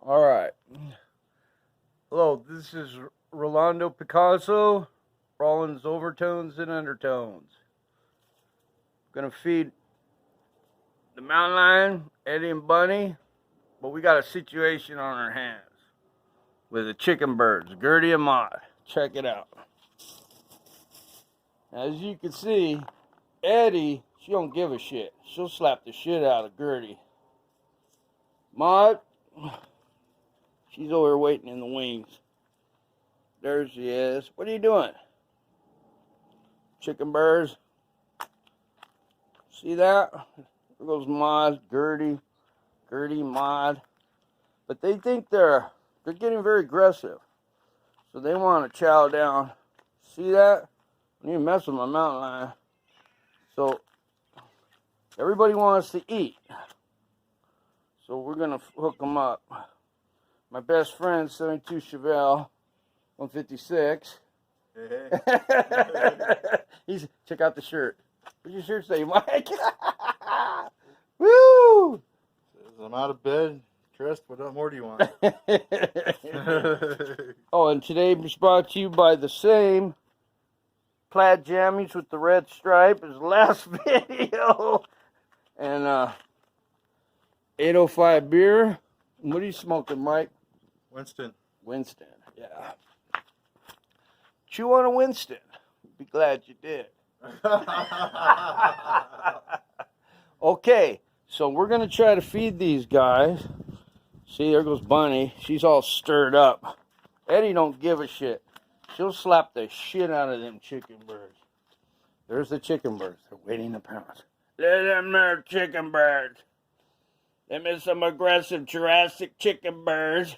All right. Hello, this is Rolando Picasso, Rawland's Overtones and Undertones. Gonna feed the mountain lion, Eddie and Bunny, but we got a situation on our hands with the chicken birds, Gertie and Maud. Check it out. As you can see, Eddie, she don't give a shit. She'll slap the shit out of Gertie. Maud, she's over waiting in the wings. There she is. What are you doing? Chicken birds. See that? There goes Maud, Gertie, Maud. But they think they're getting very aggressive. So they want to chow down. See that? I need to mess with my mountain lion. So everybody wants to eat. So we're going to hook them up. My best friend, 72 Chevelle, 156. He's, check out the shirt. What's your shirt say, Mike? Woo! I'm out of bed. Trist, what more do you want? Oh, and today was brought to you by the same plaid jammies with the red stripe as the last video. And 805 beer. What are you smoking, Mike? Winston, yeah. Chew on a Winston. Be glad you did. Okay, so we're going to try to feed these guys. See, there goes Bunny. She's all stirred up. Eddie don't give a shit. She'll slap the shit out of them chicken birds. There's the chicken birds. They're waiting to pounce. Let them there, chicken birds. Them is some aggressive jurassic chicken birds.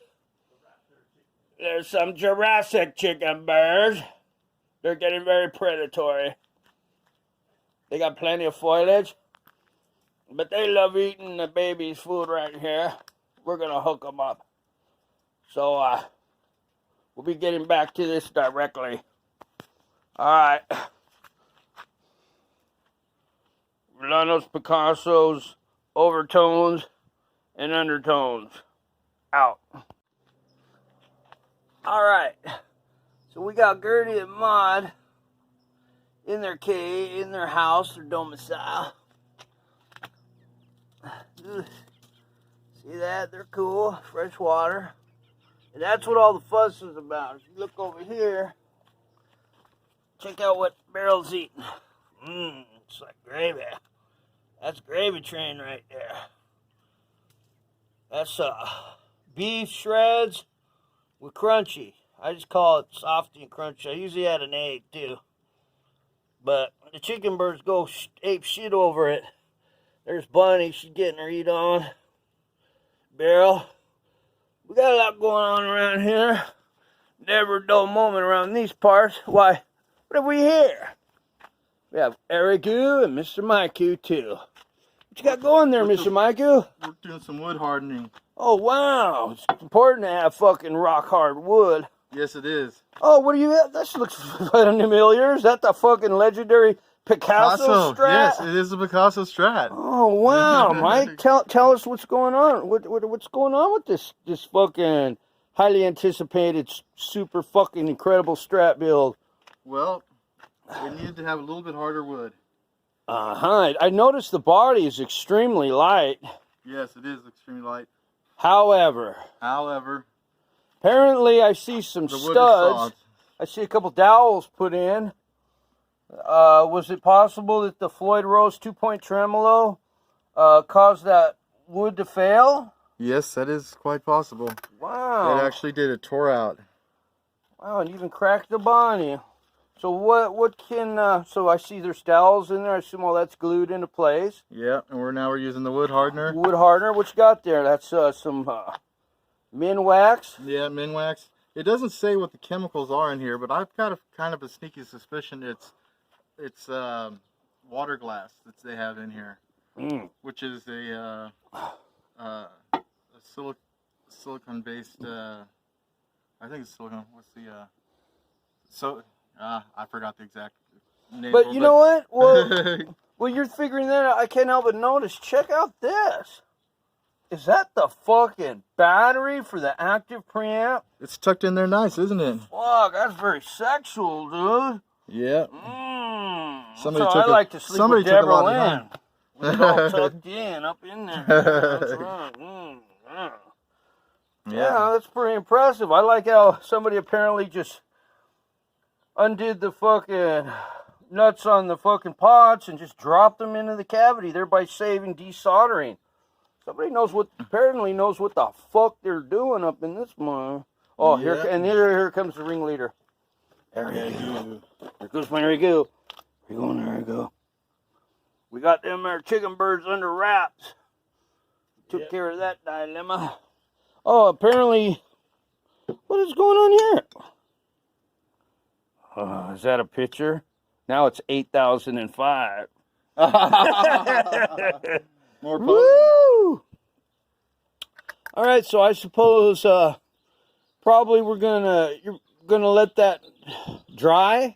There's some jurassic chicken birds. They're getting very predatory. They got plenty of foliage. But they love eating the baby's food right here. We're going to hook them up. So, we'll be getting back to this directly. All right. Rolando's, Picasso's, Overtones, and Undertones. Out. All right. So we got Gertie and Maud in their cave, in their house, their domicile. See that? They're cool. Fresh water. And that's what all the fuss is about. If you look over here, check out what Beryl's eating. It's like gravy. That's gravy train right there. That's beef shreds with crunchy. I just call it softy and crunchy. I usually add an egg too. But the chicken birds go ape shit over it. There's Bunny. She's getting her eat on. Beryl. We got a lot going on around here. Never a dull moment around these parts. Why, what have we here? We have Ericu and Mr. Maiku too. What you got going there, Mr. Maiku? We're doing some wood hardening. Oh, wow. It's important to have fucking rock hard wood. Yes, it is. Oh, what do you have? That looks familiar. Is that the fucking legendary Picasso Strat? Yes, it is a Picasso Strat. Oh, wow, Mike. Tell us what's going on. What's going on with this fucking highly anticipated, super fucking incredible Strat build? Well, we needed to have a little bit harder wood. Uh-huh. I noticed the body is extremely light. Yes, it is extremely light. However, apparently I see some studs. I see a couple dowels put in. Was it possible that the Floyd Rose 2-point tremolo caused that wood to fail? Yes, that is quite possible. Wow. It actually did. It tore out. Wow, and even cracked the body. So what can, so I see there's dowels in there. I assume all that's glued into place. Yeah, and we're using the wood hardener. Wood hardener, what you got there? That's some min wax. Yeah, min wax. It doesn't say what the chemicals are in here, but I've got kind of a sneaky suspicion it's water glass that they have in here, which is a silicon based. I think it's silicon. What's the I forgot the exact name. But you know what? Well, you're figuring that out. I can't help but notice. Check out this. Is that the fucking battery for the active preamp? It's tucked in there nice, isn't it? Fuck, that's very sexual, dude. Yeah. Somebody took I like to sleep with Deborah Lynn. It's all tucked in, up in there. That's right. Yeah, that's pretty impressive. I like how somebody apparently just undid the fucking nuts on the fucking pots and just dropped them into the cavity, thereby saving desoldering. Somebody apparently knows what the fuck they're doing up in this mine. Oh, yeah. Here comes the ringleader. There he goes. There goes my Rigu. There we go. We got them there chicken birds under wraps. Took care of that dilemma. Oh, apparently, what is going on here? Is that a picture? Now it's 8,005. More potent. Woo! All right, so I suppose probably you're gonna let that dry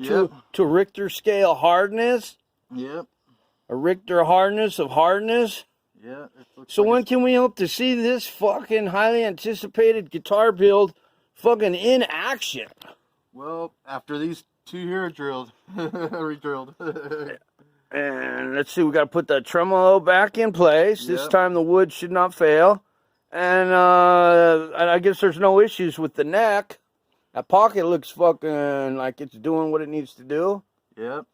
to Richter scale hardness. Yep. A Richter hardness of hardness. Yeah. So like when can we hope to see this fucking highly anticipated guitar build fucking in action? Well, after these two here are drilled, re-drilled. And let's see, we got to put that tremolo back in place. This time the wood should not fail. And I guess there's no issues with the neck. That pocket looks fucking like it's doing what it needs to do. Yep.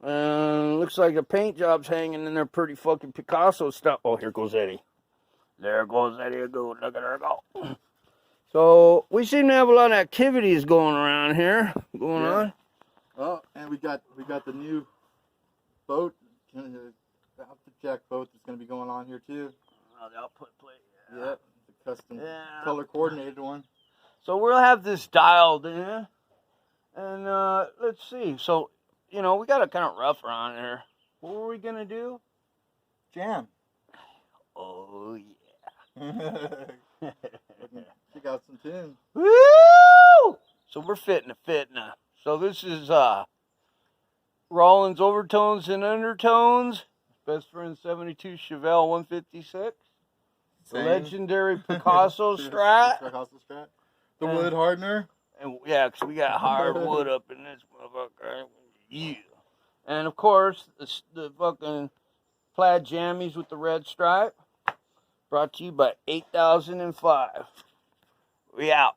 And looks like the paint job's hanging in there pretty fucking Picasso stuff. Oh, here goes Eddie. There goes Eddie. Look at her go. So we seem to have a lot of activities going around here. On. Oh, and we got the new boat, the output jack boat that's going to be going on here too. Oh, the output plate. Yeah. Yep, the custom color coordinated one. So we'll have this dialed in, and let's see. So we got a kind of rough around here. What were we gonna do? Jam. Oh yeah. She got some tunes. Woo! So we're fitting. So this is Rawland's Overtones and Undertones. Best friend 72 Chevelle 156. The legendary Picasso Strat. Picasso Strat. The wood hardener. And because we got hard wood up in this motherfucker. Yeah. And of course, the fucking plaid jammies with the red stripe. Brought to you by 8,005. We out.